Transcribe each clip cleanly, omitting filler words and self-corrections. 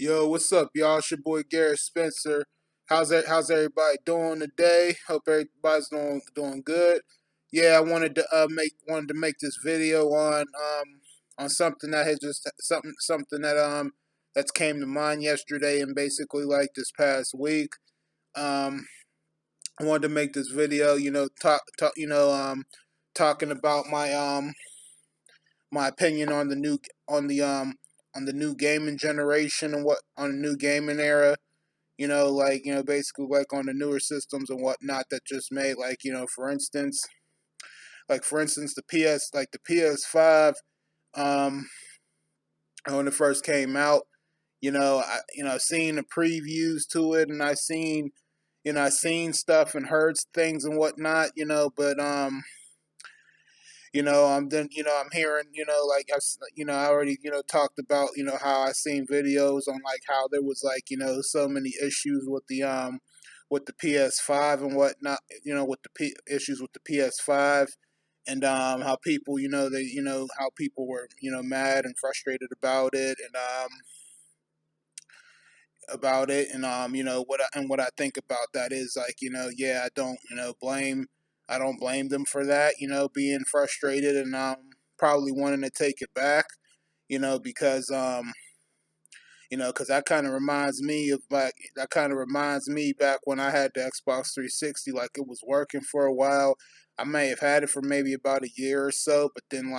Yo, what's up, y'all? It's your boy Garrett Spencer. How's everybody doing today? Hope everybody's doing good. Yeah, I wanted to make this video on something that has just something that that's came to mind yesterday and basically like this past week. Um, I wanted to make this video, talking about my opinion on the new gaming generation and what on the new gaming era. Basically like on the newer systems and whatnot that just made for instance the PS5 um when it first came out. Seeing the previews to it, and I seen stuff and heard things and whatnot. Then I'm hearing I already talked about how I seen videos on like how there was so many issues with the PS5 and whatnot, with the issues with the PS5, and how people how people were mad and frustrated about it. And what I think about that is yeah, I don't blame them for that, being frustrated and probably wanting to take it back, because because that kind of reminds me back when I had the Xbox 360. Like, it was working for a while. I may have had it for maybe about a year or so, but then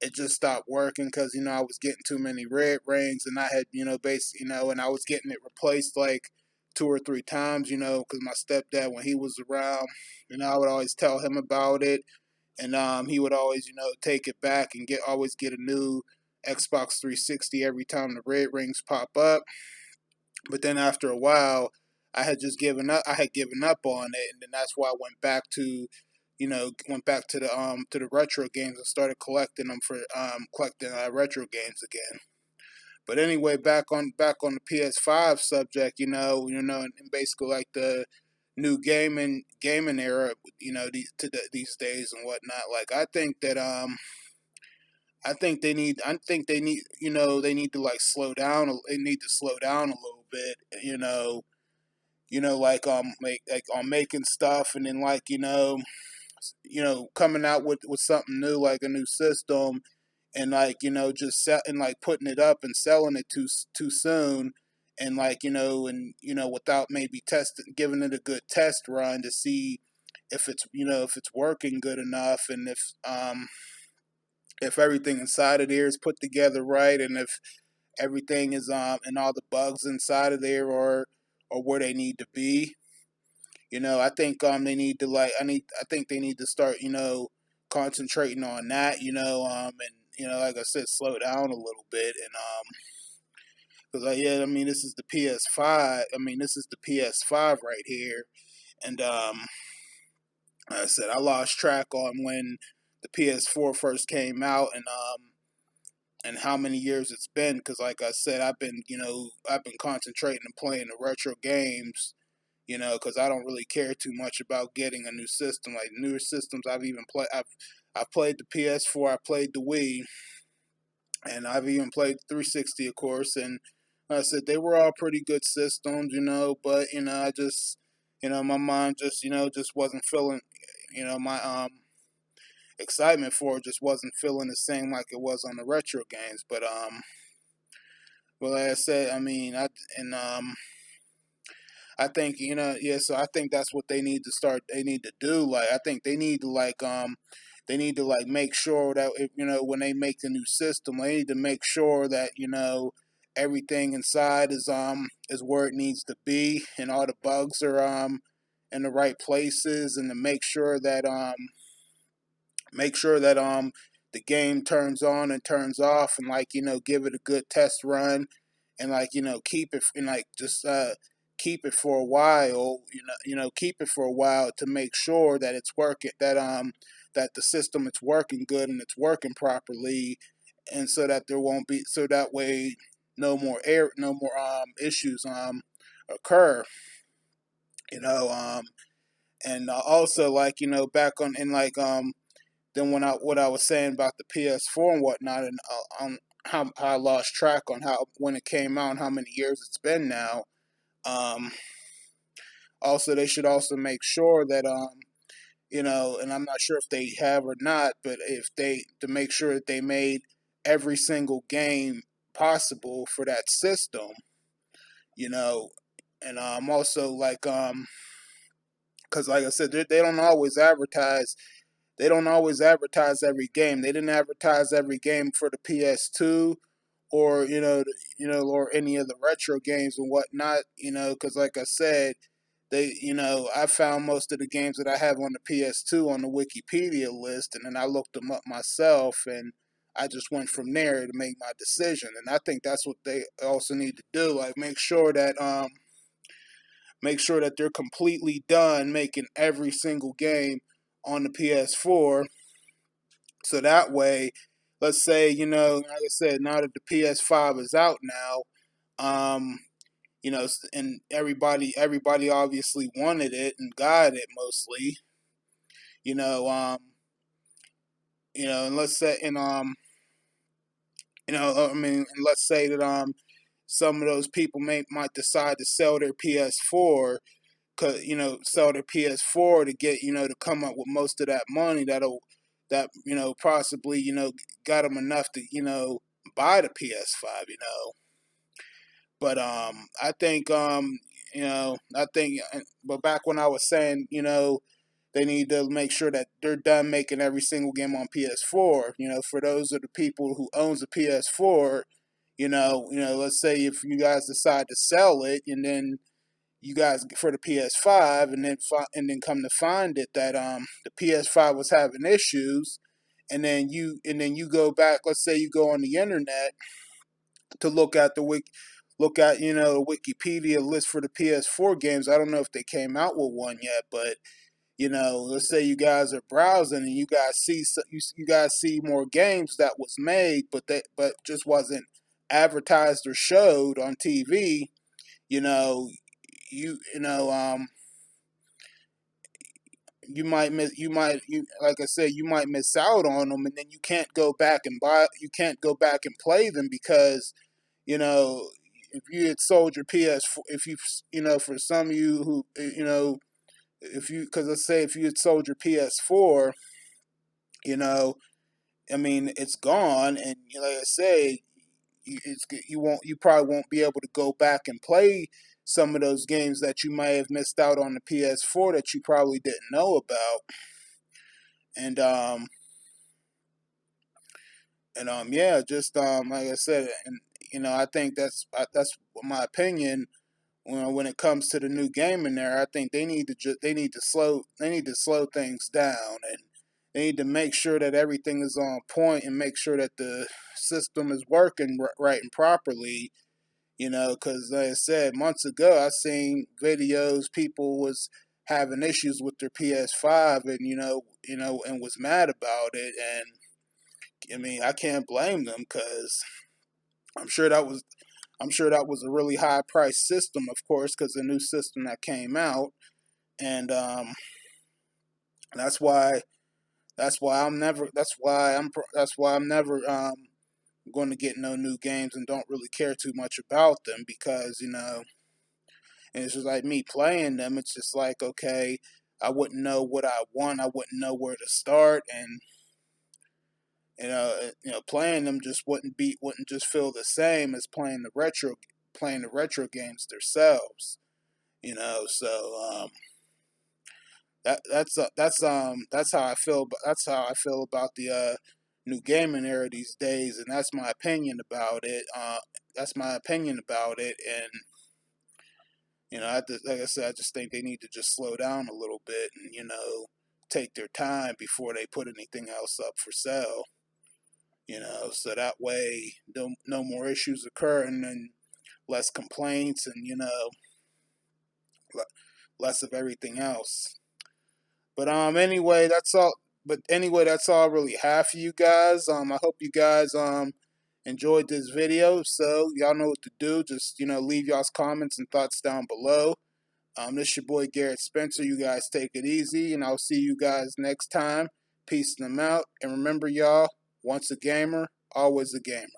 it just stopped working because I was getting too many red rings, and I had and I was getting it replaced like 2 or 3 times, because my stepdad, when he was around, I would always tell him about it, and he would always take it back and always get a new Xbox 360 every time the red rings pop up. But then after a while, I had just given up. I had given up on it, and then that's why I went back to the retro games and started collecting them for collecting retro games again. But anyway, back on the PS5 subject, and basically like the new gaming era, these days and whatnot. Like, I think they need to like slow down. They need to slow down a little bit. Like on making stuff, and then coming out with something new, like a new system, and just set and like putting it up and selling it too soon, and without maybe testing, giving it a good test run to see if it's working good enough, and if everything inside of there is put together right, and if everything is and all the bugs inside of there or where they need to be. I think they need to I think they need to start concentrating on that. And like I said, slow down a little bit, and because yeah, I mean, this is the PS5. I mean, this is the PS5 right here, and like I said, I lost track on when the PS4 first came out, and how many years it's been, because like I said, I've been concentrating and playing the retro games, because I don't really care too much about getting a new system. Like, newer systems, I've played the PS4, I played the Wii, and I've even played the 360, of course. And like I said, they were all pretty good systems, but I just my mind just just wasn't feeling, my excitement for it just wasn't feeling the same like it was on the retro games. But like I said, I mean, I think yeah. So I think that's what they need to start. They need to do. Like, I think they need to like make sure that if, when they make the new system, they need to make sure that everything inside is where it needs to be, and all the bugs are in the right places, and to make sure that the game turns on and turns off, and give it a good test run, and keep it, and just keep it for a while, keep it for a while to make sure that it's working, that the system is working good and it's working properly, and so that there won't be, so that way no more issues occur, you know and also, back on, and then when I what I was saying about the PS4 and whatnot, and how I lost track on how when it came out and how many years it's been now. Um, Also, they should also make sure that and I'm not sure if they have or not, but if they to make sure that they made every single game possible for that system, you know, and also because like I said, they don't always advertise. They don't always advertise every game. They didn't advertise every game for the PS2, or or any of the retro games and whatnot. Because like I said, I found most of the games that I have on the PS2 on the Wikipedia list, and then I looked them up myself, and I just went from there to make my decision. And I think that's what they also need to do, like make sure that they're completely done making every single game on the PS4, so that way, let's say, like I said, now that the PS5 is out now, um, and everybody obviously wanted it and got it mostly, you know, um, and let's say, and let's say that some of those people might decide to sell their PS4, sell their PS4 to get, to come up with most of that money that possibly got them enough to buy the PS5, but I think, but back when I was saying, they need to make sure that they're done making every single game on PS4. For those of the people who owns a PS4, let's say if you guys decide to sell it, and then you guys for the PS5, and then come to find it that the PS5 was having issues, and then you go back. Let's say you go on the internet to look at the Wikipedia list for the PS4 games. I don't know if they came out with one yet, but let's say you guys are browsing and you guys see more games that was made, but just wasn't advertised or showed on TV. You know, you you know you like I said, you might miss out on them, and then you can't go back and play them because you know if you had sold your PS4, if you for some of you who if you because let's say if you had sold your PS4, you know I mean it's gone, and like I say, you probably won't be able to go back and play some of those games that you may have missed out on the PS4 that you probably didn't know about. And yeah, just like I said, and I think that's my opinion. When it comes to the new game in there, I think they need to slow things down, and they need to make sure that everything is on point and make sure that the system is working right and properly. Because like I said, months ago, I seen videos people was having issues with their PS5, and and was mad about it. And I mean, I can't blame them because I'm sure that was I'm sure that was a really high priced system, of course, because the new system that came out, and that's why that's why I'm never going to get no new games and don't really care too much about them because and it's just like me playing them. It's just like okay, I wouldn't know what I want, I wouldn't know where to start, and playing them just wouldn't just feel the same as playing the retro games themselves. So that's how I feel. That's how I feel about the new gaming era these days, and that's my opinion about it. That's my opinion about it, and like I said, I just think they need to just slow down a little bit and take their time before they put anything else up for sale. So that way no more issues occur, and then less complaints, and less of everything else. But anyway, that's all. But anyway, that's all I really have for you guys. I hope you guys enjoyed this video. So y'all know what to do. Just leave y'all's comments and thoughts down below. This is your boy Garrett Spencer. You guys take it easy, and I'll see you guys next time. Peace and them out. And remember, y'all, once a gamer, always a gamer.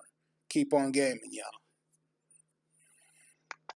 keep on gaming, y'all.